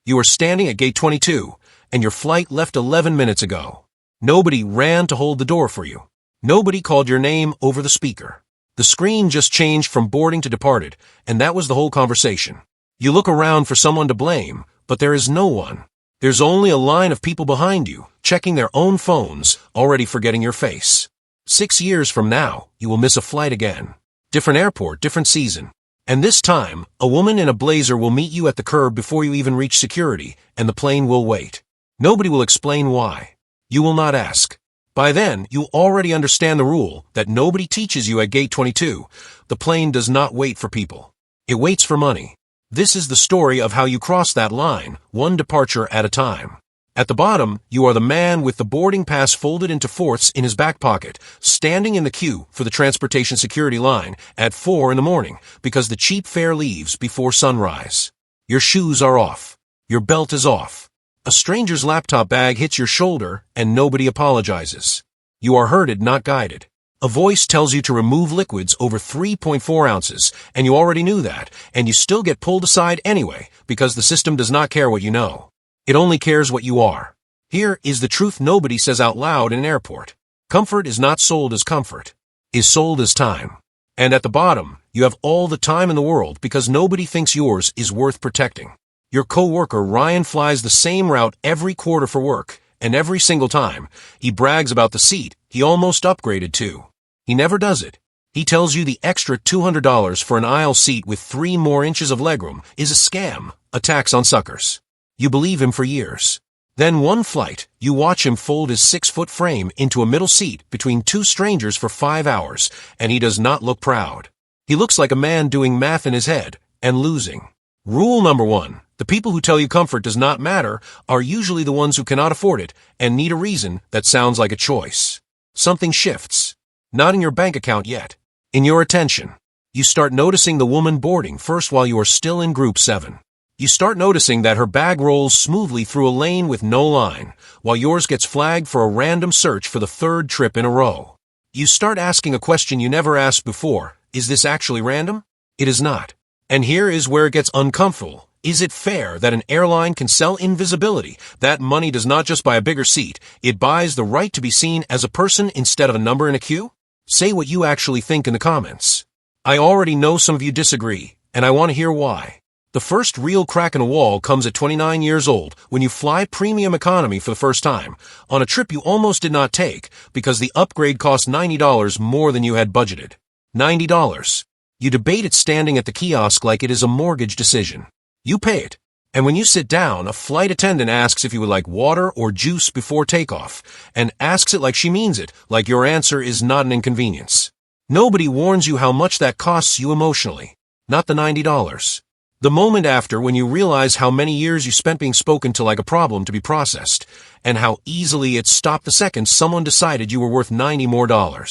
You are standing at gate 22, and your flight left 11 minutes ago. Nobody ran to hold the door for you. Nobody called your name over the speaker. The screen just changed from boarding to departed, and that was the whole conversation. You look around for someone to blame, but there is no one. There's only a line of people behind you, checking their own phones, already forgetting your face. 6 years from now, you will miss a flight again. Different airport, different season. And this time, a woman in a blazer will meet you at the curb before you even reach security, and the plane will wait. Nobody will explain why. You will not ask. By then, you already understand the rule that nobody teaches you at gate 22. The plane does not wait for people. It waits for money. This is the story of how you cross that line, one departure at a time. At the bottom, you are the man with the boarding pass folded into fourths in his back pocket, standing in the queue for the transportation security line at 4 in the morning because the cheap fare leaves before sunrise. Your shoes are off. Your belt is off. A stranger's laptop bag hits your shoulder and nobody apologizes. You are herded, not guided. A voice tells you to remove liquids over 3.4 ounces, and you already knew that, and you still get pulled aside anyway because the system does not care what you know. It only cares what you are. Here is the truth nobody says out loud in an airport. Comfort is not sold as comfort. Is sold as time. And at the bottom, you have all the time in the world because nobody thinks yours is worth protecting. Your co-worker Ryan flies the same route every quarter for work, and every single time, he brags about the seat he almost upgraded to. He never does it. He tells you the extra $200 for an aisle seat with 3 more inches of legroom is a scam, a tax on suckers. You believe him for years. Then one flight, you watch him fold his 6-foot frame into a middle seat between 2 strangers for 5 hours, and he does not look proud. He looks like a man doing math in his head and losing. Rule number 1. The people who tell you comfort does not matter are usually the ones who cannot afford it and need a reason that sounds like a choice. Something shifts. Not in your bank account yet. In your attention. You start noticing the woman boarding first while you are still in group 7. You start noticing that her bag rolls smoothly through a lane with no line, while yours gets flagged for a random search for the 3rd trip in a row. You start asking a question you never asked before. Is this actually random? It is not. And here is where it gets uncomfortable. Is it fair that an airline can sell invisibility? That money does not just buy a bigger seat, it buys the right to be seen as a person instead of a number in a queue? Say what you actually think in the comments. I already know some of you disagree, and I want to hear why. The first real crack in a wall comes at 29 years old when you fly premium economy for the first time, on a trip you almost did not take because the upgrade cost $90 more than you had budgeted. $90. You debate it standing at the kiosk like it is a mortgage decision. You pay it, and when you sit down, a flight attendant asks if you would like water or juice before takeoff, and asks it like she means it, like your answer is not an inconvenience. Nobody warns you how much that costs you emotionally, not the $90. The moment after when you realize how many years you spent being spoken to like a problem to be processed, and how easily it stopped the second someone decided you were worth $90 more.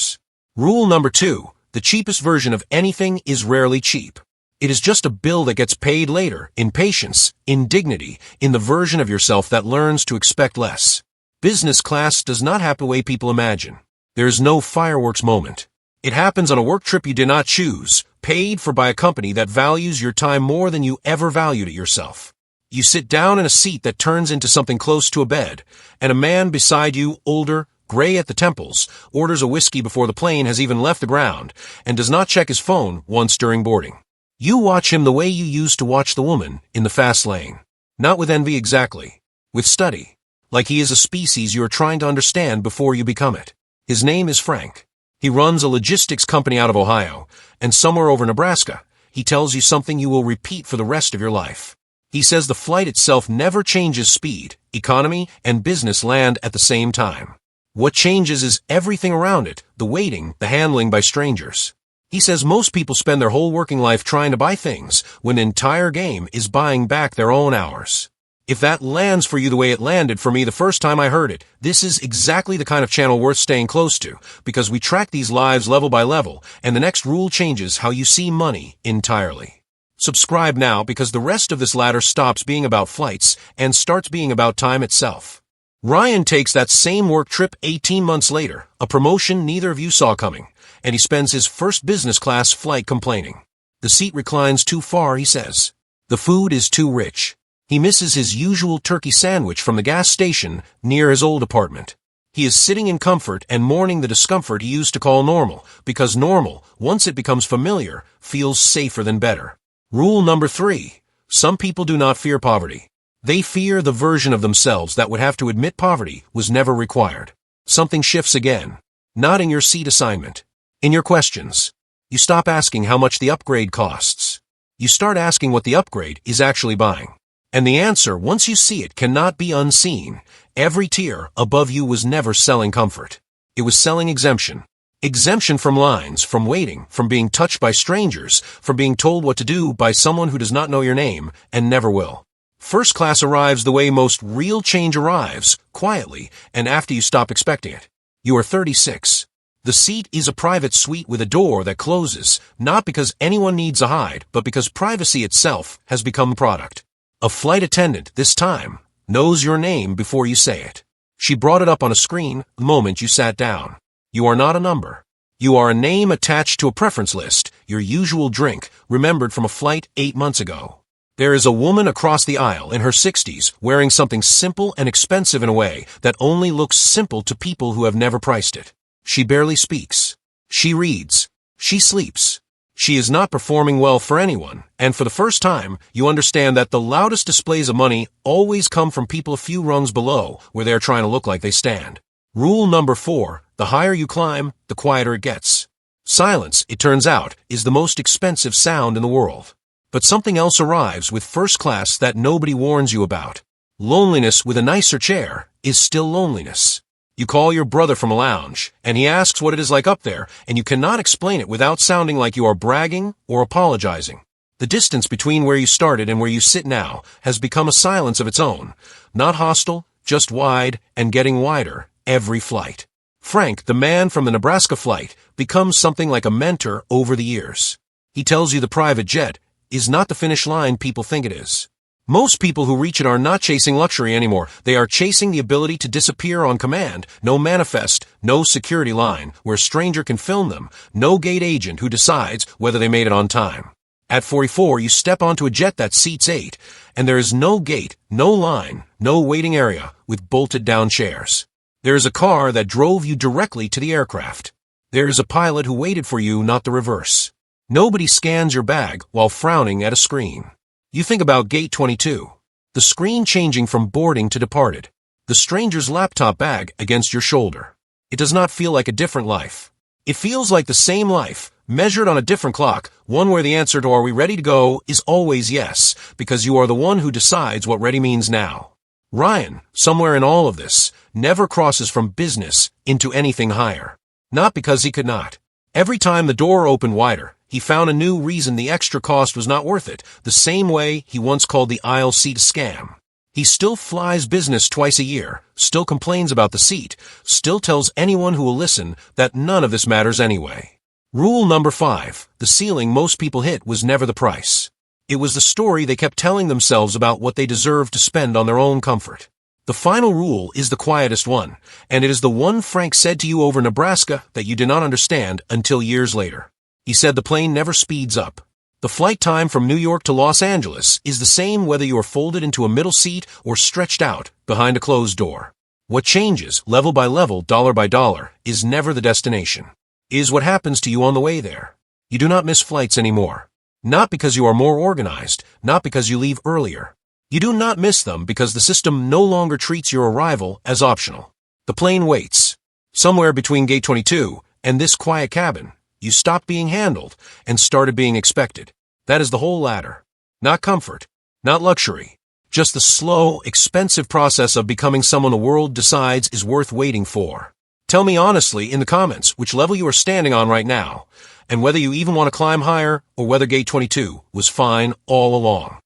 Rule number 2, the cheapest version of anything is rarely cheap. It is just a bill that gets paid later, in patience, in dignity, in the version of yourself that learns to expect less. Business class does not happen the way people imagine. There is no fireworks moment. It happens on a work trip you did not choose, paid for by a company that values your time more than you ever valued it yourself. You sit down in a seat that turns into something close to a bed, and a man beside you, older, gray at the temples, orders a whiskey before the plane has even left the ground, and does not check his phone once during boarding. You watch him the way you used to watch the woman in the fast lane. Not with envy exactly. With study. Like he is a species you are trying to understand before you become it. His name is Frank. He runs a logistics company out of Ohio, and somewhere over Nebraska, he tells you something you will repeat for the rest of your life. He says the flight itself never changes speed, economy, and business land at the same time. What changes is everything around it, the waiting, the handling by strangers. He says most people spend their whole working life trying to buy things when the entire game is buying back their own hours. If that lands for you the way it landed for me the first time I heard it, this is exactly the kind of channel worth staying close to, because we track these lives level by level, and the next rule changes how you see money entirely. Subscribe now because the rest of this ladder stops being about flights and starts being about time itself. Ryan takes that same work trip 18 months later, a promotion neither of you saw coming, and he spends his first business class flight complaining. The seat reclines too far, he says. The food is too rich. He misses his usual turkey sandwich from the gas station near his old apartment. He is sitting in comfort and mourning the discomfort he used to call normal, because normal, once it becomes familiar, feels safer than better. Rule number 3. Some people do not fear poverty. They fear the version of themselves that would have to admit poverty was never required. Something shifts again. Not in your seat assignment. In your questions. You stop asking how much the upgrade costs. You start asking what the upgrade is actually buying. And the answer, once you see it, cannot be unseen. Every tier above you was never selling comfort. It was selling exemption. Exemption from lines, from waiting, from being touched by strangers, from being told what to do by someone who does not know your name and never will. First class arrives the way most real change arrives, quietly, and after you stop expecting it. You are 36. The seat is a private suite with a door that closes, not because anyone needs a hide, but because privacy itself has become product. A flight attendant, this time, knows your name before you say it. She brought it up on a screen the moment you sat down. You are not a number. You are a name attached to a preference list, your usual drink, remembered from a flight 8 months ago. There is a woman across the aisle in her 60s wearing something simple and expensive in a way that only looks simple to people who have never priced it. She barely speaks. She reads. She sleeps. She is not performing well for anyone, and for the first time, you understand that the loudest displays of money always come from people a few rungs below, where they are trying to look like they stand. Rule number 4, the higher you climb, the quieter it gets. Silence, it turns out, is the most expensive sound in the world. But something else arrives with first class that nobody warns you about. Loneliness with a nicer chair is still loneliness. You call your brother from a lounge, and he asks what it is like up there, and you cannot explain it without sounding like you are bragging or apologizing. The distance between where you started and where you sit now has become a silence of its own, not hostile, just wide and getting wider every flight. Frank, the man from the Nebraska flight, becomes something like a mentor over the years. He tells you the private jet is not the finish line people think it is. Most people who reach it are not chasing luxury anymore. They are chasing the ability to disappear on command. No manifest, no security line where a stranger can film them, no gate agent who decides whether they made it on time. At 44, you step onto a jet that seats 8, and there is no gate, no line, no waiting area with bolted down chairs. There is a car that drove you directly to the aircraft. There is a pilot who waited for you, not the reverse. Nobody scans your bag while frowning at a screen. You think about Gate 22, the screen changing from boarding to departed, the stranger's laptop bag against your shoulder. It does not feel like a different life. It feels like the same life, measured on a different clock, one where the answer to "are we ready to go" is always yes, because you are the one who decides what ready means now. Ryan, somewhere in all of this, never crosses from business into anything higher. Not because he could not. Every time the door opened wider, he found a new reason the extra cost was not worth it, the same way he once called the aisle seat a scam. He still flies business twice a year, still complains about the seat, still tells anyone who will listen that none of this matters anyway. Rule number 5, the ceiling most people hit was never the price. It was the story they kept telling themselves about what they deserved to spend on their own comfort. The final rule is the quietest one, and it is the one Frank said to you over Nebraska that you did not understand until years later. He said the plane never speeds up. The flight time from New York to Los Angeles is the same whether you are folded into a middle seat or stretched out behind a closed door. What changes, level by level, dollar by dollar, is never the destination. It is what happens to you on the way there. You do not miss flights anymore. Not because you are more organized, not because you leave earlier. You do not miss them because the system no longer treats your arrival as optional. The plane waits. Somewhere between Gate 22 and this quiet cabin, you stopped being handled and started being expected. That is the whole ladder. Not comfort, not luxury, just the slow, expensive process of becoming someone the world decides is worth waiting for. Tell me honestly in the comments which level you are standing on right now, and whether you even want to climb higher or whether Gate 22 was fine all along.